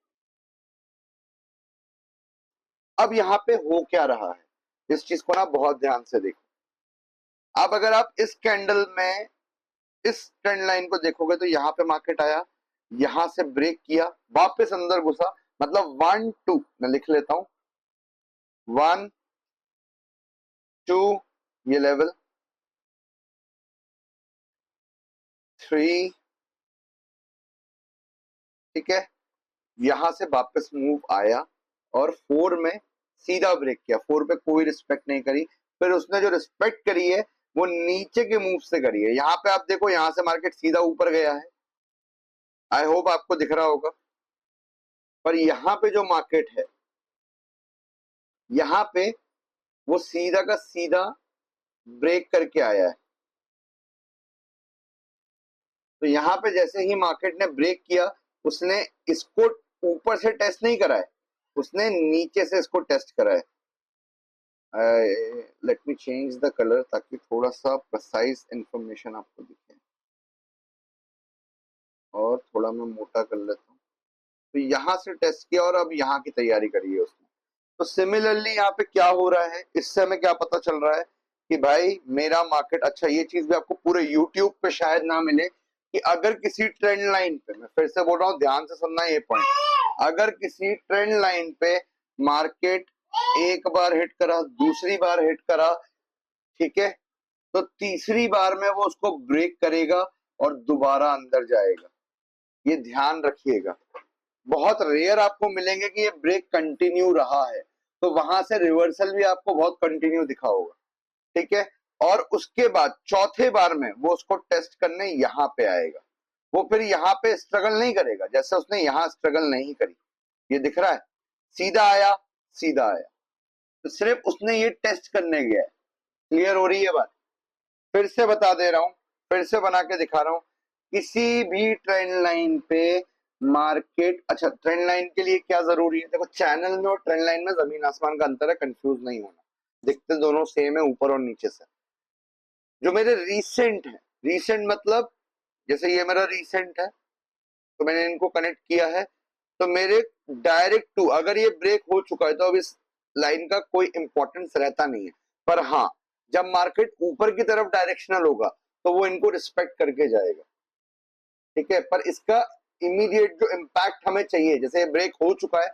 अब यहाँ पे हो क्या रहा है, इस चीज को ना बहुत ध्यान से देखो। अब अगर आप इस कैंडल में इस ट्रेंड लाइन को देखोगे तो यहाँ पे मार्केट आया, यहां से ब्रेक किया, वापस अंदर घुसा, मतलब 1 2, मैं लिख लेता हूं 1 2, ये लेवल 3। ठीक है, यहां से वापस मूव आया और 4 में सीधा ब्रेक किया, 4 पे कोई रिस्पेक्ट नहीं करी। फिर उसने जो रिस्पेक्ट करी है वो नीचे के मूव से करी है। यहाँ पे आप देखो, यहां से मार्केट सीधा ऊपर गया है, आई होप आपको दिख रहा होगा। पर यहाँ पे जो मार्केट है, यहाँ पे वो सीधा का सीधा ब्रेक करके आया है। तो यहाँ पे जैसे ही मार्केट ने ब्रेक किया, उसने इसको ऊपर से टेस्ट नहीं करा है, उसने नीचे से इसको टेस्ट करा है। Let me change the colour ताकि थोड़ा सा प्रिसाइज इंफॉर्मेशन आपको दिखे, और थोड़ा मैं मोटा कर लेता हूँ। तो यहाँ से टेस्ट किया और अब यहाँ की तैयारी करी है उसने। तो सिमिलरली यहाँ पे क्या हो रहा है, इससे हमें क्या पता चल रहा है कि भाई मेरा मार्केट अच्छा। ये चीज भी आपको पूरे यूट्यूब पे शायद ना मिले कि अगर किसी ट्रेंड लाइन पे, मैं फिर से बोल रहा हूँ ध्यान से सुनना ये पॉइंट, अगर किसी ट्रेंड लाइन पे मार्केट एक बार हिट करा, दूसरी बार हिट करा, ठीक है, तो तीसरी बार में वो उसको ब्रेक करेगा और दोबारा अंदर जाएगा। ये ध्यान रखिएगा। बहुत रेयर आपको मिलेंगे कि ये ब्रेक कंटिन्यू रहा है, तो वहां से रिवर्सल भी आपको बहुत कंटिन्यू दिखा होगा। ठीक है, और उसके बाद चौथे बार में वो उसको टेस्ट करने यहाँ पे आएगा। वो फिर यहाँ पे स्ट्रगल नहीं करेगा जैसे उसने यहाँ स्ट्रगल नहीं करी। ये दिख रहा है, सीधा आया, सीधा आया, तो सिर्फ उसने ये टेस्ट करने गया है। क्लियर हो रही है बात? फिर से बता दे रहा हूं, फिर से बना के दिखा रहा हूं, किसी भी ट्रेंड लाइन पे मार्केट, अच्छा ट्रेंड लाइन के लिए क्या जरूरी है? देखो चैनल में और ट्रेंड लाइन में जमीन आसमान का अंतर है, कंफ्यूज नहीं होना, दिखते दोनों सेम है ऊपर और नीचे से। जो मेरे रीसेंट है, रीसेंट मतलब जैसे ये मेरा रीसेंट है तो मैंने इनको कनेक्ट किया है, तो मेरे डायरेक्ट टू अगर ये ब्रेक हो चुका है तो अब इस लाइन का कोई इंपॉर्टेंस रहता नहीं है। पर हाँ, जब मार्केट ऊपर की तरफ डायरेक्शनल होगा तो वो इनको रिस्पेक्ट करके जाएगा, ठीक है। पर इसका इमीडिएट जो इम्पैक्ट हमें चाहिए, जैसे ये ब्रेक हो चुका है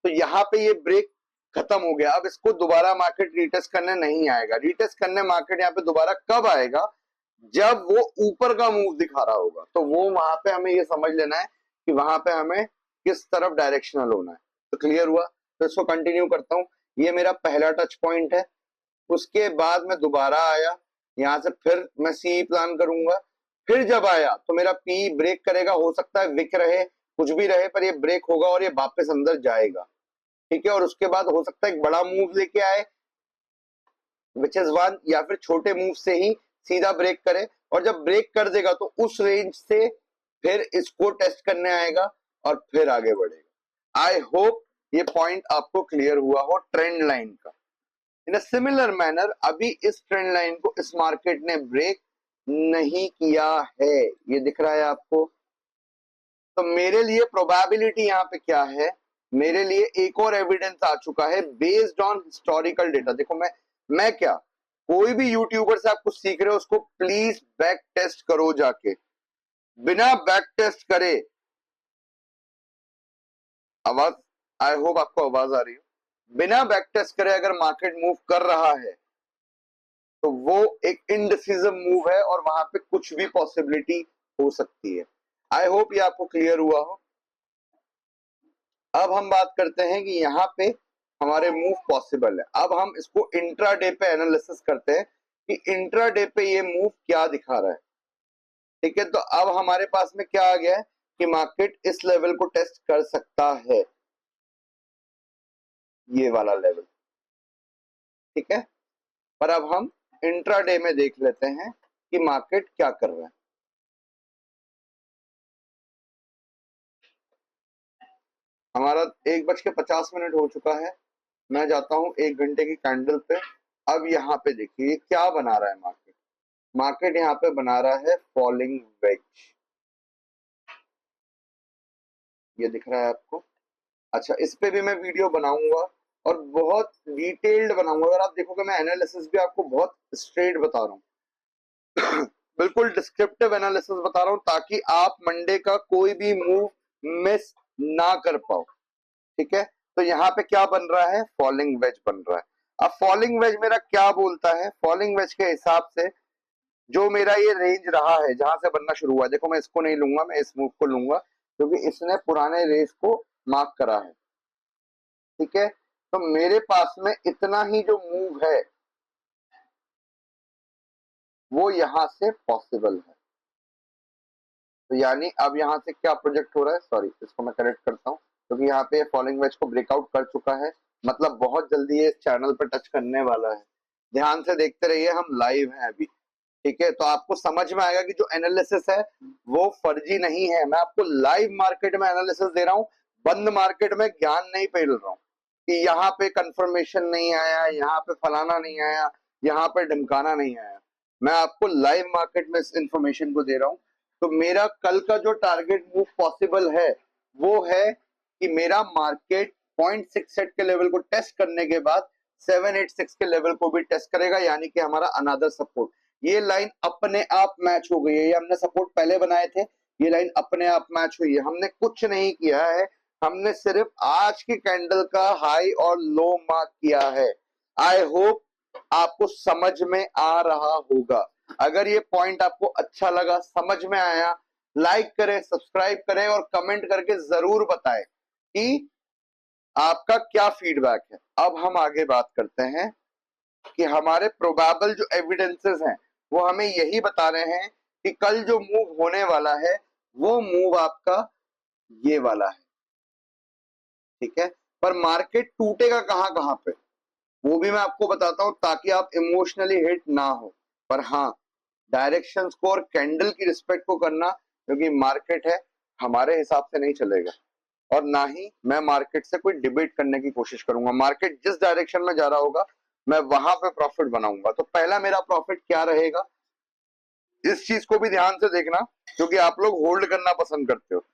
तो यहाँ पे ये ब्रेक खत्म हो गया, अब इसको दोबारा मार्केट रीटेस्ट करने नहीं आएगा। रीटेस्ट करने मार्केट यहाँ पे दोबारा कब आएगा? जब वो ऊपर का मूव दिखा रहा होगा, तो वो वहां पे हमें ये समझ लेना है कि वहां पे हमें किस तरफ डायरेक्शनल होना है। तो क्लियर हुआ? तो इसको कंटिन्यू करता हूँ। ये मेरा पहला टच पॉइंट है, उसके बाद मैं दोबारा आया, यहाँ से फिर मैं सी प्लान करूंगा, फिर जब आया तो मेरा पी ब्रेक करेगा, हो सकता है विक रहे, कुछ भी रहे, पर ये ब्रेक होगा और ये वापस अंदर जाएगा, ठीक है। और उसके बाद हो सकता है एक बड़ा मूव लेके आए विच इज वन, या फिर छोटे मूव से ही सीधा ब्रेक करे, और जब ब्रेक कर देगा तो उस रेंज से फिर इसको टेस्ट करने आएगा और फिर आगे बढ़ेगा। आई होप ये पॉइंट आपको क्लियर हुआ हो ट्रेंड लाइन का। इन अ सिमिलर मैनर अभी इस ट्रेंड लाइन को इस मार्केट ने ब्रेक नहीं किया है, ये दिख रहा है आपको। तो मेरे लिए प्रोबेबिलिटी यहाँ पे क्या है? मेरे लिए एक और एविडेंस आ चुका है बेस्ड ऑन हिस्टोरिकल डेटा। देखो मैं क्या, कोई भी यूट्यूबर से आप कुछ सीख रहे हो उसको प्लीज बैक टेस्ट करो जाके, बिना बैक टेस्ट करे। आवाज, आई होप आपको आवाज आ रही हो। बिना बैक टेस्ट करे अगर मार्केट मूव कर रहा है तो वो एक इनडिसिजन मूव है और वहां पे कुछ भी पॉसिबिलिटी हो सकती है। आई होप ये आपको क्लियर हुआ हो। अब हम बात करते हैं कि यहाँ पे हमारे मूव पॉसिबल है। अब हम इसको इंट्राडे पे एनालिसिस करते हैं कि इंट्राडे पे ये मूव क्या दिखा रहा है, ठीक है। तो अब हमारे पास में क्या आ गया है कि मार्केट इस लेवल को टेस्ट कर सकता है, ये वाला लेवल, ठीक है। पर अब हम इंट्राडे में देख लेते हैं कि मार्केट क्या कर रहा है। हमारा 1:50 हो चुका है, मैं जाता हूं 1 घंटे की कैंडल पे। अब यहाँ पे देखिए क्या बना रहा है मार्केट। मार्केट यहाँ पे बना रहा है फॉलिंग वेज, ये दिख रहा है आपको। अच्छा, इस पे भी मैं वीडियो बनाऊंगा और बहुत डिटेल्ड बनाऊंगा। अगर आप देखोगे मैं एनालिसिस भी आपको बहुत स्ट्रेट बता रहा हूँ बिल्कुल डिस्क्रिप्टिव एनालिसिस बता रहा हूँ, ताकि आप मंडे का कोई भी मूव मिस ना कर पाओ, ठीक है। तो यहाँ पे क्या बन रहा है? फॉलिंग वेज बन रहा है। अब फॉलिंग वेज मेरा क्या बोलता है? फॉलिंग वेज के हिसाब से जो मेरा ये रेंज रहा है जहां से बनना शुरू हुआ, देखो मैं इसको नहीं लूंगा, मैं इस मूव को लूंगा क्योंकि इसने पुराने रेंज को मार्क करा है, ठीक है। तो मेरे पास में इतना ही जो मूव है वो यहां से पॉसिबल है। तो यानी अब यहां से क्या प्रोजेक्ट हो रहा है, सॉरी इसको मैं करेक्ट करता हूँ, क्योंकि यहाँ पे फॉलिंग वेज को ब्रेकआउट कर चुका है, मतलब बहुत जल्दी ये इस चैनल पर टच करने वाला है। ध्यान से देखते रहिए, हम लाइव हैं अभी, ठीक है। तो आपको समझ में आएगा कि जो एनालिसिस है वो फर्जी नहीं है। मैं आपको लाइव मार्केट में एनालिसिस दे रहा हूँ, बंद मार्केट में ज्ञान नहीं फैल रहा हूँ कि यहाँ पे कंफर्मेशन नहीं आया, यहाँ पे फलाना नहीं आया, यहाँ पे ढमकाना नहीं आया। मैं आपको लाइव मार्केट में इस इंफॉर्मेशन को दे रहा हूँ। तो मेरा कल का जो टारगेट मूव पॉसिबल है वो है कि मेरा मार्केट 0.68 के लेवल को टेस्ट करने के बाद 786 के लेवल को भी टेस्ट करेगा, यानी कि हमारा अनदर सपोर्ट। ये लाइन अपने आप मैच हो गई है, ये हमने सपोर्ट पहले बनाए थे, ये लाइन अपने आप मैच हुई है, हमने कुछ नहीं किया है, हमने सिर्फ आज की कैंडल का हाई और लो मार्क किया है। आई होप आपको समझ में आ रहा होगा। अगर ये पॉइंट आपको अच्छा लगा, समझ में आया, लाइक करें, सब्सक्राइब करें और कमेंट करके जरूर बताएं कि आपका क्या फीडबैक है। अब हम आगे बात करते हैं कि हमारे प्रोबेबल जो एविडेंसेस हैं वो हमें यही बता रहे हैं कि कल जो मूव होने वाला है वो मूव आपका ये वाला है, ठीक है। पर मार्केट टूटेगा कहां कहां पे वो भी मैं आपको बताता हूं, ताकि आप इमोशनली हिट ना हो। पर हाँ, डायरेक्शंस को और कैंडल की रिस्पेक्ट को करना, क्योंकि मार्केट है, हमारे हिसाब से नहीं चलेगा, और ना ही मैं मार्केट से कोई डिबेट करने की कोशिश करूंगा। मार्केट जिस डायरेक्शन में जा रहा होगा मैं वहां पे प्रॉफिट बनाऊंगा। तो पहला मेरा प्रॉफिट क्या रहेगा, इस चीज को भी ध्यान से देखना, क्योंकि आप लोग होल्ड करना पसंद करते हो।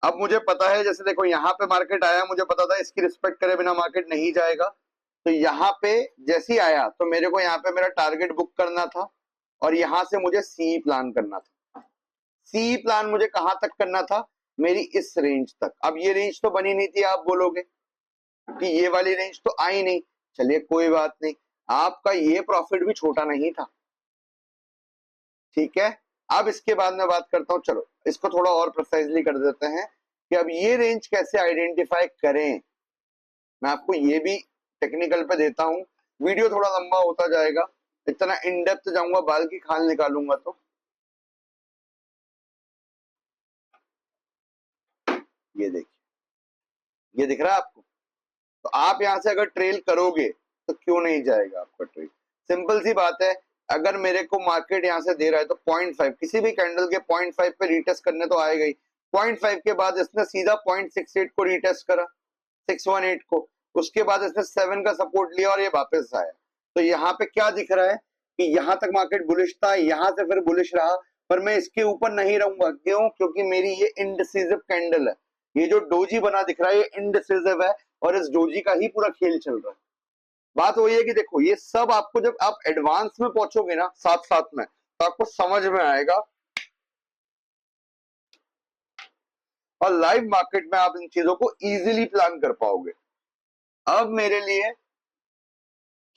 अब मुझे पता है, जैसे देखो यहाँ पे मार्केट आया, मुझे पता था इसकी रिस्पेक्ट करे बिना मार्केट नहीं जाएगा। तो यहाँ पे जैसे ही आया तो मेरे को यहाँ पे मेरा टारगेट बुक करना था, और यहां से मुझे सी प्लान करना था। सी प्लान मुझे कहां तक करना था, मेरी इस रेंज तक। अब ये रेंज तो बनी नहीं थी, आप बोलोगे कि ये वाली रेंज तो आई नहीं। चलिए कोई बात नहीं, आपका ये प्रॉफिट भी छोटा नहीं था, ठीक है। अब इसके बाद मैं बात करता हूं, चलो इसको थोड़ा और प्रिसाइजली कर देते हैं कि अब ये रेंज कैसे आइडेंटिफाई करें। मैं आपको ये भी टेक्निकल पे देता हूं, वीडियो थोड़ा लंबा होता जाएगा, इतना इन डेप्थ जाऊंगा बाल की खाल निकालूंगा। तो ये देखिए, ये दिख रहा है आपको। तो आप यहां से अगर ट्रेल करोगे तो क्यों नहीं जाएगा आपका ट्रेल। सिंपल सी बात है, अगर मेरे को मार्केट यहां से दे रहा है तो 0.5 किसी भी कैंडल के 0.5 पे रीटेस्ट करने तो आएगा ही। 0.5 के बाद इसने सीधा 0.68 को रीटेस्ट करा, 618 को, उसके बाद इसने 7 का सपोर्ट लिया और ये वापस आया। तो यहाँ पे क्या दिख रहा है कि यहाँ तक मार्केट बुलिश था, यहाँ से फिर बुलिश रहा, पर मैं इसके ऊपर नहीं रहूंगा। क्यों? क्योंकि मेरी ये इनडिसिसिव कैंडल है, ये जो डोजी बना दिख रहा है ये इनडिसिसिव है, और इस डोजी का ही पूरा खेल चल रहा है। बात वही है कि देखो ये सब आपको जब आप एडवांस में पहुंचोगे ना साथ साथ में, तो आपको समझ में आएगा, और लाइव मार्केट में आप इन चीजों को इजीली प्लान कर पाओगे। अब मेरे लिए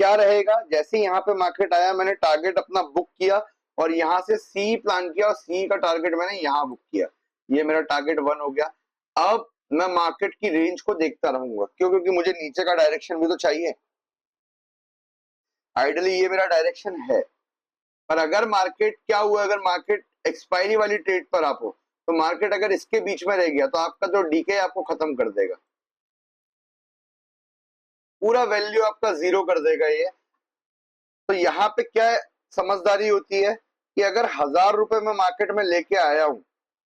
क्या रहेगा, जैसे यहाँ पे मार्केट आया मैंने टारगेट अपना बुक किया, और यहां से सी प्लान किया, और सी का टारगेट मैंने यहां बुक किया, ये मेरा टारगेट 1 हो गया। अब मैं मार्केट की रेंज को देखता रहूंगा, क्यों? क्योंकि मुझे नीचे का डायरेक्शन भी तो चाहिए। आइडली ये मेरा डायरेक्शन है, पर अगर मार्केट क्या हुआ, अगर मार्केट एक्सपायरी वाली ट्रेड पर आप हो, तो मार्केट अगर इसके बीच में रह गया तो आपका जो डीके आपको खत्म कर देगा, पूरा वैल्यू आपका जीरो कर देगा ये। तो यहाँ पे क्या समझदारी होती है कि अगर 1000 रुपए मैं मार्केट में लेके आया हूं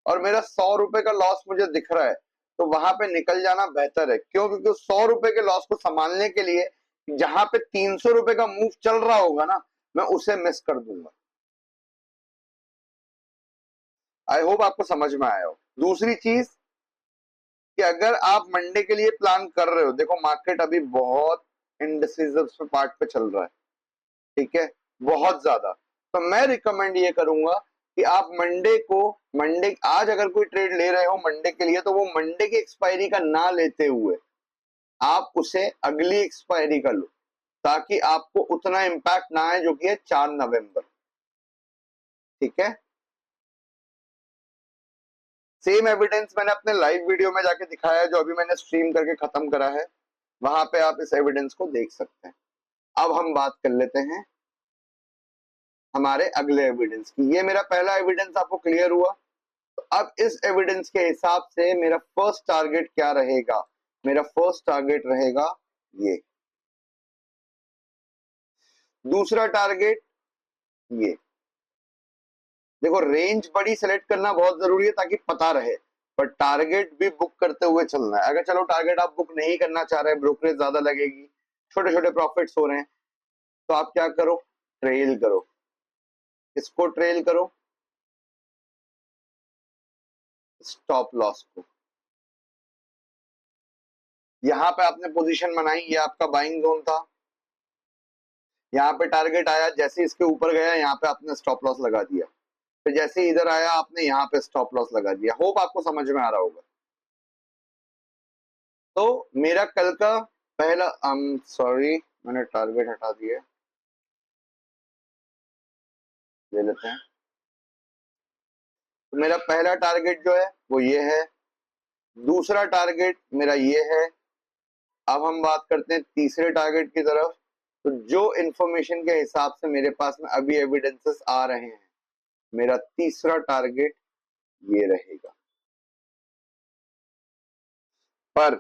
और मेरा 100 रुपए का लॉस मुझे दिख रहा है, तो वहां पे निकल जाना बेहतर है। क्यों? क्योंकि 100 रुपए के लॉस को संभालने के लिए जहां पे 300 रुपए का मूव चल रहा होगा ना, मैं उसे मिस कर दूंगा। आई होप आपको समझ में आया हो। दूसरी चीज कि अगर आप मंडे के लिए प्लान कर रहे हो, देखो मार्केट अभी बहुत इनडिसिसिव पार्ट पे चल रहा है, ठीक है, बहुत ज्यादा। तो मैं रिकमेंड ये करूंगा कि आप मंडे को, मंडे आज अगर कोई ट्रेड ले रहे हो मंडे के लिए, तो वो मंडे की एक्सपायरी का ना लेते हुए आप उसे अगली एक्सपायरी का लो, ताकि आपको उतना इंपैक्ट ना आए जो कि है 4 नवंबर, ठीक है। सेम एविडेंस मैंने अपने लाइव वीडियो में जाके दिखाया है, जो अभी मैंने स्ट्रीम करके खत्म करा है, वहां पे आप इस एविडेंस को देख सकते हैं। अब हम बात कर लेते हैं हमारे अगले एविडेंस की। ये मेरा पहला एविडेंस आपको क्लियर हुआ। तो अब इस एविडेंस के हिसाब से मेरा फर्स्ट टारगेट क्या रहेगा, मेरा फर्स्ट टारगेट रहेगा ये, दूसरा टारगेट ये। देखो रेंज बड़ी सेलेक्ट करना बहुत जरूरी है ताकि पता रहे, पर टारगेट भी बुक करते हुए चलना है। अगर चलो टारगेट आप बुक नहीं करना चाह रहे, ब्रोकरेज ज्यादा लगेगी, छोटे छोटे प्रॉफिट्स हो रहे हैं, तो आप क्या करो, ट्रेल करो। इसको ट्रेल करो, स्टॉप लॉस को। यहां पे आपने पोजीशन बनाई, ये आपका बाइंग जोन था, यहाँ पे टारगेट आया, जैसे इसके ऊपर गया यहाँ पे आपने स्टॉप लॉस लगा दिया, फिर जैसे इधर आया आपने यहाँ पे स्टॉप लॉस लगा दिया। होप आपको समझ में आ रहा होगा। तो मेरा कल का पहला, सॉरी मैंने टारगेट हटा दिया, ले लेते हैं। तो मेरा पहला टारगेट जो है वो ये है, दूसरा टारगेट मेरा ये है। अब हम बात करते हैं तीसरे टारगेट की तरफ। तो जो इंफॉर्मेशन के हिसाब से मेरे पास में अभी एविडेंसेस आ रहे हैं, मेरा तीसरा टारगेट ये रहेगा। पर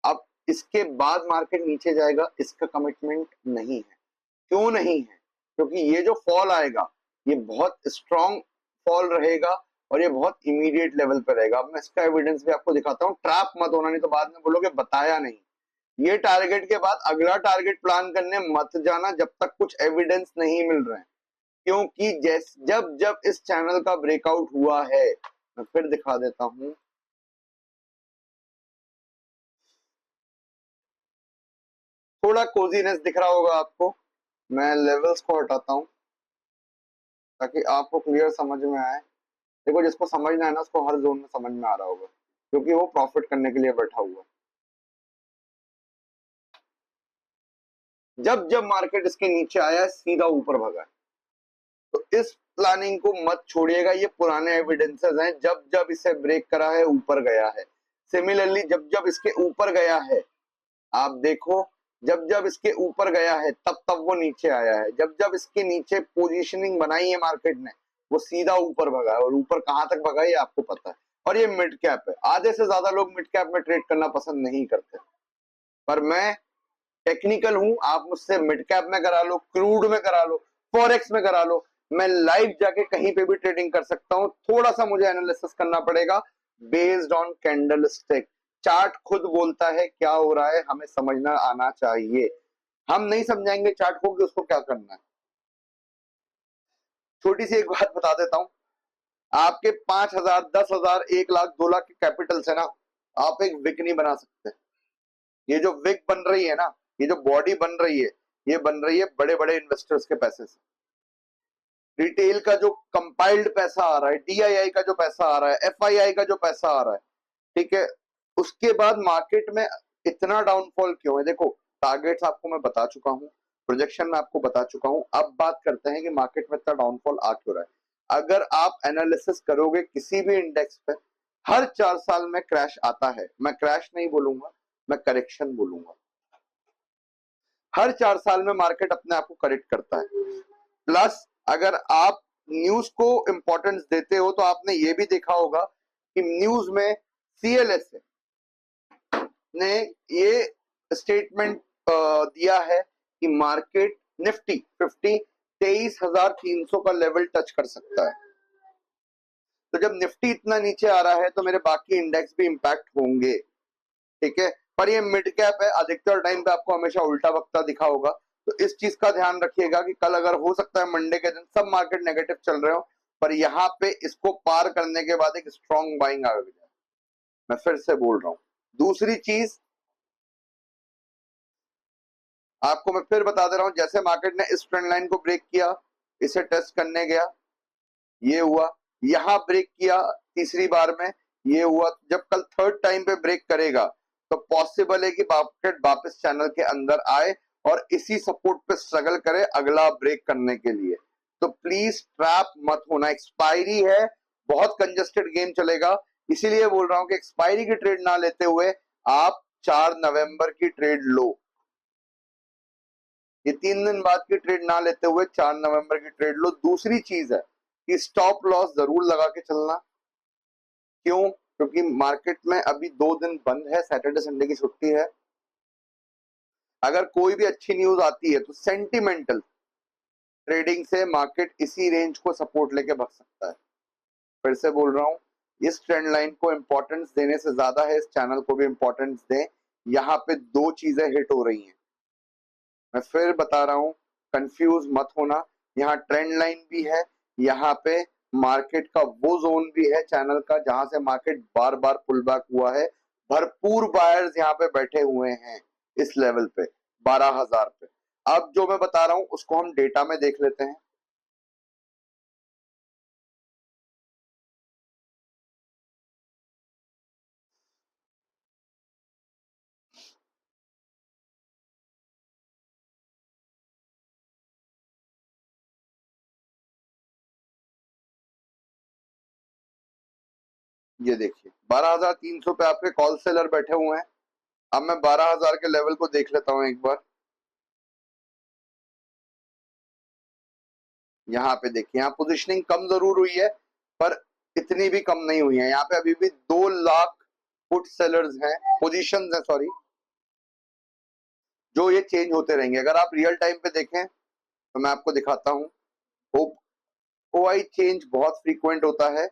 अब इसके बाद मार्केट नीचे जाएगा, इसका कमिटमेंट नहीं है। क्यों नहीं है? क्योंकि ये जो फॉल आएगा ये बहुत स्ट्रॉन्ग फॉल रहेगा, और ये बहुत इमीडिएट लेवल पे रहेगा। अब मैं इसका एविडेंस भी आपको दिखाता हूँ, ट्रैप मत होना, नहीं तो बाद में बोलोगे बताया नहीं। ये टारगेट के बाद अगला टारगेट प्लान करने मत जाना जब तक कुछ एविडेंस नहीं मिल रहे हैं, क्योंकि जब जब इस चैनल का ब्रेकआउट हुआ है, मैं फिर दिखा देता हूं, थोड़ा कोजीनेस दिख रहा होगा आपको, मैं लेवल्स को हटाता हूं ताकि आपको क्लियर समझ में आए। देखो जिसको समझना है ना उसको हर जोन में समझ में आ रहा होगा, क्योंकि वो प्रॉफिट करने के लिए बैठा हुआ। जब जब मार्केट इसके नीचे आया सीधा ऊपर भगा, तो इस प्लानिंग को मत छोड़िएगा। ये पुराने एविडेंसेस हैं, जब जब इसे ब्रेक करा है ऊपर गया है। सिमिलरली जब जब इसके ऊपर गया है, आप देखो जब जब इसके ऊपर गया है तब तब वो नीचे आया है। जब जब इसके नीचे पोजीशनिंग बनाई है मार्केट ने, वो सीधा ऊपर भगा है, और ऊपर कहां तक भगा ये आपको पता है। और ये मिड कैप है, आधे से ज्यादा लोग मिड कैप में ट्रेड करना पसंद नहीं करते, पर मैं टेक्निकल हूं। आप मुझसे मिड कैप में करा लो, क्रूड में करा लो, फॉरेक्स में करा लो, मैं लाइव जाके कहीं पे भी ट्रेडिंग कर सकता हूं। थोड़ा सा मुझे एनालिसिस करना पड़ेगा based on candle stick. Chart खुद बोलता है क्या हो रहा है, हमें समझना आना चाहिए। हम नहीं समझाएंगे चार्ट को कि उसको क्या करना है। छोटी सी एक बात बता देता हूं, आपके 5,000, 10,000, 1 लाख, 2 लाख के कैपिटल से ना आप एक विक नहीं बना सकते। ये जो विक बन रही है ना, ये जो बॉडी बन रही है, ये बन रही है बड़े बड़े इन्वेस्टर्स के पैसे से। रिटेल का जो कंपाइल्ड पैसा आ रहा है, डीआईआई का जो पैसा आ रहा है, एफआईआई का जो पैसा आ रहा है, ठीक है, उसके बाद मार्केट में इतना डाउनफॉल क्यों है? देखो टारगेट्स आपको मैं बता चुका हूं, प्रोजेक्शन में आपको बता चुका हूं। अब बात करते हैं कि मार्केट में इतना डाउनफॉल आ क्यों रहा है। अगर आप एनालिसिस करोगे किसी भी इंडेक्स पे, हर 4 साल में क्रैश आता है। मैं क्रैश नहीं बोलूंगा, मैं करेक्शन बोलूंगा। हर 4 साल में मार्केट अपने आप को करेक्ट करता है। प्लस अगर आप न्यूज को इंपॉर्टेंस देते हो तो आपने ये भी देखा होगा कि न्यूज में सीएलएसए ने ये स्टेटमेंट दिया है कि मार्केट निफ्टी 50 23,300 का लेवल टच कर सकता है। तो जब निफ्टी इतना नीचे आ रहा है तो मेरे बाकी इंडेक्स भी इंपैक्ट होंगे, ठीक है। पर ये मिड कैप है, अधिकतर टाइम पे आपको हमेशा उल्टा वक्ता दिखा होगा। तो इस चीज का ध्यान रखिएगा कि कल अगर हो सकता है मंडे के दिन सब मार्केट नेगेटिव चल रहे हो, पर यहाँ पे इसको पार करने के बाद एक स्ट्रॉन्ग बाइंग आ जाए। मैं फिर से बोल रहा हूँ। दूसरी चीज आपको मैं फिर बता दे रहा हूं, जैसे मार्केट ने इस ट्रेंड लाइन को ब्रेक किया, इसे टेस्ट करने गया, ये हुआ, यहां ब्रेक किया तीसरी बार में, ये हुआ। जब कल थर्ड टाइम पे ब्रेक करेगा तो पॉसिबल है कि मार्केट वापस चैनल के अंदर आए और इसी सपोर्ट पे स्ट्रगल करे अगला ब्रेक करने के लिए। तो प्लीज ट्रैप मत होना। एक्सपायरी है, बहुत कंजेस्टेड गेम चलेगा, इसीलिए बोल रहा हूं कि एक्सपायरी की ट्रेड ना लेते हुए आप 4 नवंबर की ट्रेड लो। ये 3 दिन बाद की ट्रेड ना लेते हुए 4 नवंबर की ट्रेड लो। दूसरी चीज है कि स्टॉप लॉस जरूर लगा के चलना। क्यों? क्योंकि मार्केट में अभी 2 दिन बंद है, सैटरडे संडे की छुट्टी है। अगर कोई भी अच्छी न्यूज आती है तो सेंटिमेंटल ट्रेडिंग से मार्केट इसी रेंज को सपोर्ट लेके भग सकता है। फिर से बोल रहा हूं, इस ट्रेंड लाइन को इंपॉर्टेंस देने से ज्यादा है इस चैनल को भी इंपॉर्टेंस दें। यहाँ पे 2 चीजें हिट हो रही हैं, मैं फिर बता रहा हूं, कंफ्यूज मत होना। यहाँ ट्रेंड लाइन भी है, यहाँ पे मार्केट का वो जोन भी है चैनल का जहां से मार्केट बार बार पुल बैक हुआ है। भरपूर बायर्स यहाँ पे बैठे हुए हैं इस लेवल पे 12,000 पे। अब जो मैं बता रहा हूं उसको हम डेटा में देख लेते हैं। ये देखिए 12,300 पे आपके कॉल सेलर बैठे हुए हैं। अब मैं 12,000 के लेवल को देख लेता हूं एक बार। यहाँ पे देखिए, यहाँ पोजिशनिंग कम जरूर हुई है पर इतनी भी कम नहीं हुई है। यहाँ पे अभी भी 2 लाख पुट सेलर्स हैं, पोजीशंस हैं सॉरी, जो ये चेंज होते रहेंगे। अगर आप रियल टाइम पे देखें तो मैं आपको दिखाता हूँ, ओआई चेंज बहुत फ्रीक्वेंट होता है।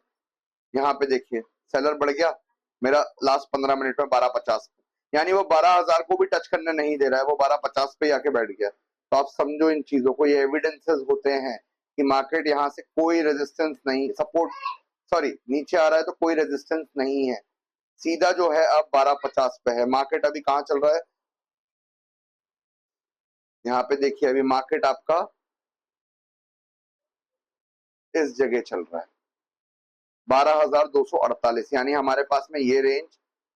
यहाँ पे देखिए सेलर बढ़ गया मेरा लास्ट 15 मिनट में 12.50, यानी वो 12,000 को भी टच करने नहीं दे रहा है, वो 12.50 पे आके बैठ गया। तो आप समझो इन चीजों को, ये एविडेंसेस होते हैं कि मार्केट यहाँ से कोई रेजिस्टेंस नहीं, सपोर्ट सॉरी नीचे आ रहा है तो कोई रेजिस्टेंस नहीं है, सीधा जो है अब 12.50 पे है। मार्केट अभी कहाँ चल रहा है, यहाँ पे देखिए अभी मार्केट आपका इस जगह चल रहा है 12,248, यानी हमारे पास में ये रेंज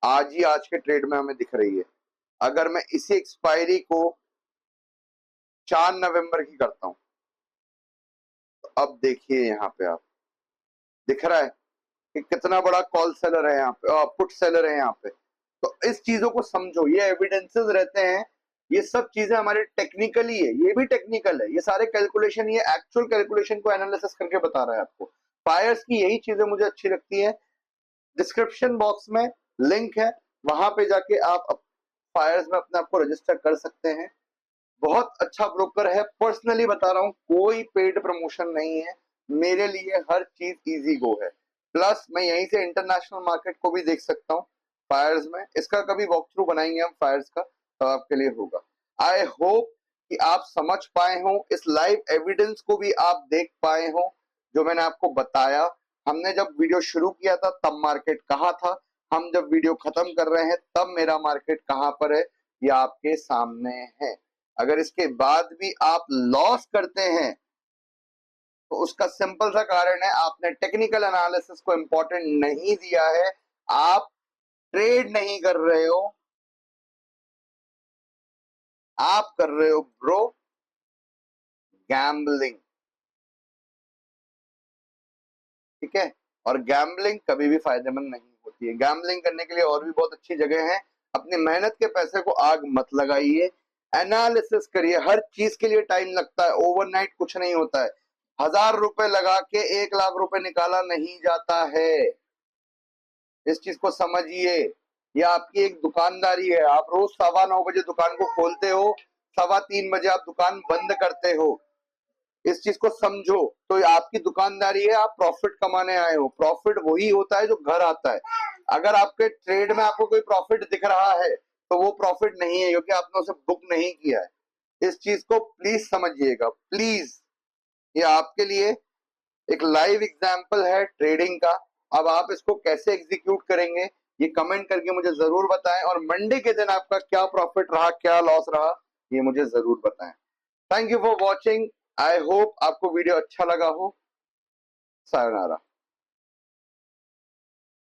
आज के ट्रेड में हमें दिख रही है। अगर मैं इसी एक्सपायरी को 4 नवंबर की करता हूं तो अब देखिए यहाँ पे आप दिख रहा है कि कितना बड़ा कॉल सेलर है यहाँ पे, पुट सेलर है यहाँ पे। तो इस चीजों को समझो, ये एविडेंसेस रहते हैं, ये सब चीजें हमारे टेक्निकली है, ये भी टेक्निकल है, ये सारे कैलकुलेशन, ये एक्चुअल कैलकुलेशन को एनालिसिस करके बता रहा है आपको। फायर्स की यही चीजें मुझे अच्छी लगती है, डिस्क्रिप्शन बॉक्स में लिंक है, वहां पे जाके आप फायर्स में अपने आप को रजिस्टर कर सकते हैं। बहुत अच्छा ब्रोकर है, पर्सनली बता रहा हूँ, कोई पेड प्रमोशन नहीं है, मेरे लिए हर चीज इजी गो है। प्लस मैं यहीं से इंटरनेशनल मार्केट को भी देख सकता हूँ फायर्स में, इसका कभी वॉक थ्रू बनाएंगे हम फायर्स का तो आपके लिए होगा। आई होप कि आप समझ पाए हो, इस लाइव एविडेंस को भी आप देख पाए हो जो मैंने आपको बताया। हमने जब वीडियो शुरू किया था तब मार्केट कहाँ था, हम जब वीडियो खत्म कर रहे हैं तब मेरा मार्केट कहाँ पर है, ये आपके सामने है। अगर इसके बाद भी आप लॉस करते हैं तो उसका सिंपल सा कारण है, आपने टेक्निकल एनालिसिस को इंपॉर्टेंट नहीं दिया है, आप ट्रेड नहीं कर रहे हो, आप कर रहे हो ब्रो गैम्बलिंग। ठीक है, और गैम्बलिंग कभी भी फायदेमंद नहीं होती है। गैम्बलिंग करने के लिए और भी बहुत अच्छी जगह है, अपनी मेहनत के पैसे को आग मत लगाइए, एनालिसिस करिए। हर चीज के लिए टाइम लगता है, ओवरनाइट कुछ नहीं होता है। 1,000 रुपए लगा के 1 लाख रुपए निकाला नहीं जाता है, इस चीज को समझिए। ये आपकी एक दुकानदारी है, आप रोज 9:15 बजे दुकान को खोलते हो, 3:15 बजे आप दुकान बंद करते हो, इस चीज को समझो। तो ये आपकी दुकानदारी है, आप प्रॉफिट कमाने आए हो, प्रॉफिट वही होता है जो घर आता है। अगर आपके ट्रेड में आपको कोई प्रॉफिट दिख रहा है तो वो प्रॉफिट नहीं है, क्योंकि आपने उसे बुक नहीं किया है। इस चीज को प्लीज समझिएगा, प्लीज। ये आपके लिए एक लाइव एग्जाम्पल है ट्रेडिंग का। अब आप इसको कैसे एग्जीक्यूट करेंगे ये कमेंट करके मुझे जरूर बताएं, और मंडे के दिन आपका क्या प्रॉफिट रहा, क्या लॉस रहा, ये मुझे जरूर बताएं। Thank you for watching, I hope आपको वीडियो अच्छा लगा हो। सायोनारा।